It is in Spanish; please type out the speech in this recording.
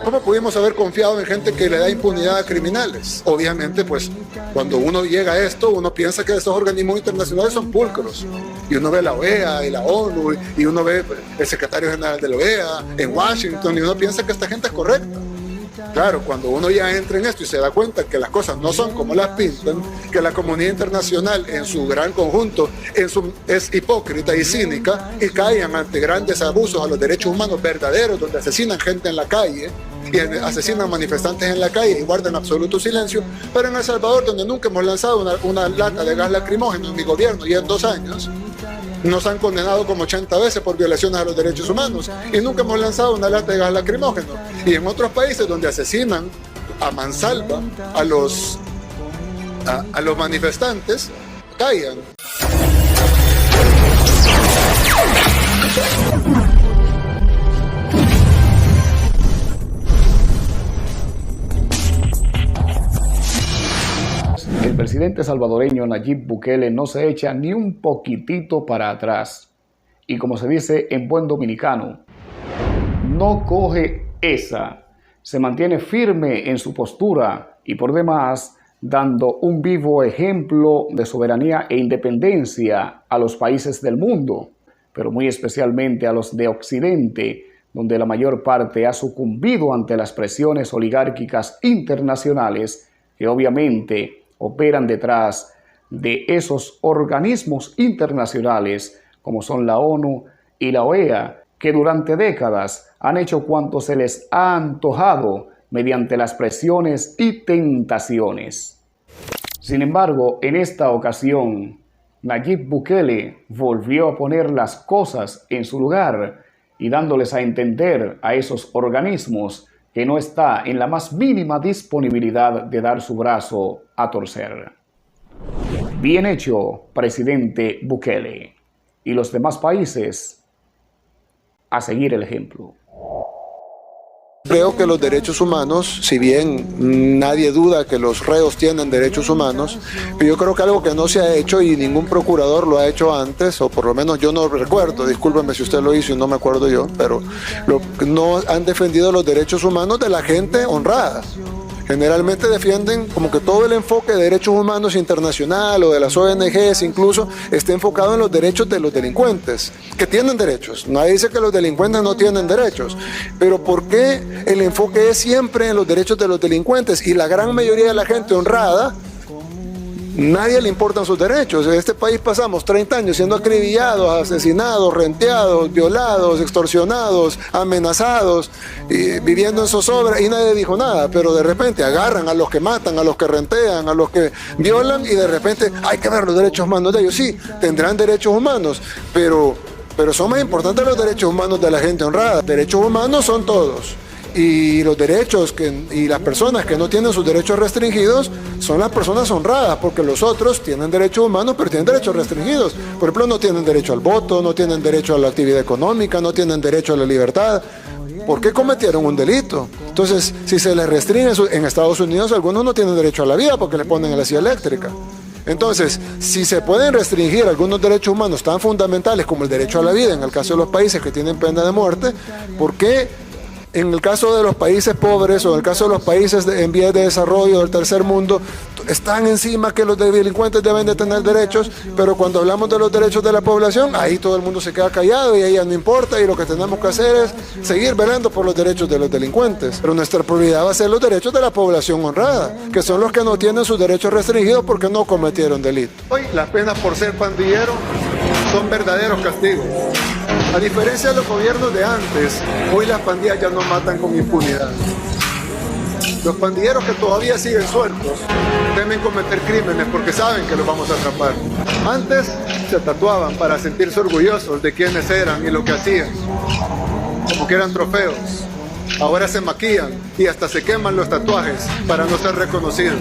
¿Cómo pudimos haber confiado en gente que le da impunidad a criminales? Obviamente, pues, cuando uno llega a esto, uno piensa que esos organismos internacionales son pulcros. Y uno ve la OEA y la ONU, y uno ve el secretario general de la OEA en Washington, y uno piensa que esta gente es correcta. Claro, cuando uno ya entra en esto y se da cuenta que las cosas no son como las pintan, que la comunidad internacional en su gran conjunto es hipócrita y cínica y caen ante grandes abusos a los derechos humanos verdaderos, donde asesinan gente en la calle y asesinan manifestantes en la calle y guardan absoluto silencio, pero en El Salvador, donde nunca hemos lanzado una lata de gas lacrimógeno en mi gobierno y en 2 años, nos han condenado como 80 veces por violaciones a los derechos humanos y nunca hemos lanzado una lata de gas lacrimógeno. Y en otros países donde asesinan a mansalva a los manifestantes, callan. El presidente salvadoreño Nayib Bukele no se echa ni un poquitito para atrás. Y como se dice en buen dominicano, no coge esa. Se mantiene firme en su postura y por demás dando un vivo ejemplo de soberanía e independencia a los países del mundo, pero muy especialmente a los de Occidente, donde la mayor parte ha sucumbido ante las presiones oligárquicas internacionales que obviamente operan detrás de esos organismos internacionales como son la ONU y la OEA, que durante décadas han hecho cuanto se les ha antojado mediante las presiones y tentaciones. Sin embargo, en esta ocasión, Nayib Bukele volvió a poner las cosas en su lugar y dándoles a entender a esos organismos que no está en la más mínima disponibilidad de dar su brazo a torcer. Bien hecho, presidente Bukele. Y los demás países a seguir el ejemplo. Creo que los derechos humanos, si bien nadie duda que los reos tienen derechos humanos, pero yo creo que algo que no se ha hecho y ningún procurador lo ha hecho antes, o por lo menos yo no recuerdo, discúlpeme si usted lo hizo y no me acuerdo yo, pero no han defendido los derechos humanos de la gente honrada. Generalmente defienden como que todo el enfoque de derechos humanos internacional o de las ONGs incluso esté enfocado en los derechos de los delincuentes, que tienen derechos. Nadie dice que los delincuentes no tienen derechos, pero ¿por qué el enfoque es siempre en los derechos de los delincuentes? Y la gran mayoría de la gente honrada, nadie le importan sus derechos. En este país pasamos 30 años siendo acribillados, asesinados, renteados, violados, extorsionados, amenazados, viviendo en zozobra y nadie dijo nada. Pero de repente agarran a los que matan, a los que rentean, a los que violan y de repente hay que ver los derechos humanos de ellos. Sí, tendrán derechos humanos, pero son más importantes los derechos humanos de la gente honrada. Derechos humanos son todos. Y los derechos y las personas que no tienen sus derechos restringidos son las personas honradas, porque los otros tienen derechos humanos pero tienen derechos restringidos. Por ejemplo, no tienen derecho al voto, no tienen derecho a la actividad económica, no tienen derecho a la libertad. ¿Por qué cometieron un delito? Entonces, si se les restringe en Estados Unidos, algunos no tienen derecho a la vida porque le ponen la silla eléctrica. Entonces, si se pueden restringir algunos derechos humanos tan fundamentales como el derecho a la vida, en el caso de los países que tienen pena de muerte, ¿por qué en el caso de los países pobres o en el caso de los países en vías de desarrollo del tercer mundo están encima que los delincuentes deben de tener derechos, pero cuando hablamos de los derechos de la población, ahí todo el mundo se queda callado y ahí ya no importa y lo que tenemos que hacer es seguir velando por los derechos de los delincuentes? Pero nuestra prioridad va a ser los derechos de la población honrada, que son los que no tienen sus derechos restringidos porque no cometieron delito. Hoy las penas por ser pandillero son verdaderos castigos. A diferencia de los gobiernos de antes, hoy las pandillas ya no matan con impunidad. Los pandilleros que todavía siguen sueltos temen cometer crímenes porque saben que los vamos a atrapar. Antes se tatuaban para sentirse orgullosos de quiénes eran y lo que hacían, como que eran trofeos. Ahora se maquillan y hasta se queman los tatuajes para no ser reconocidos.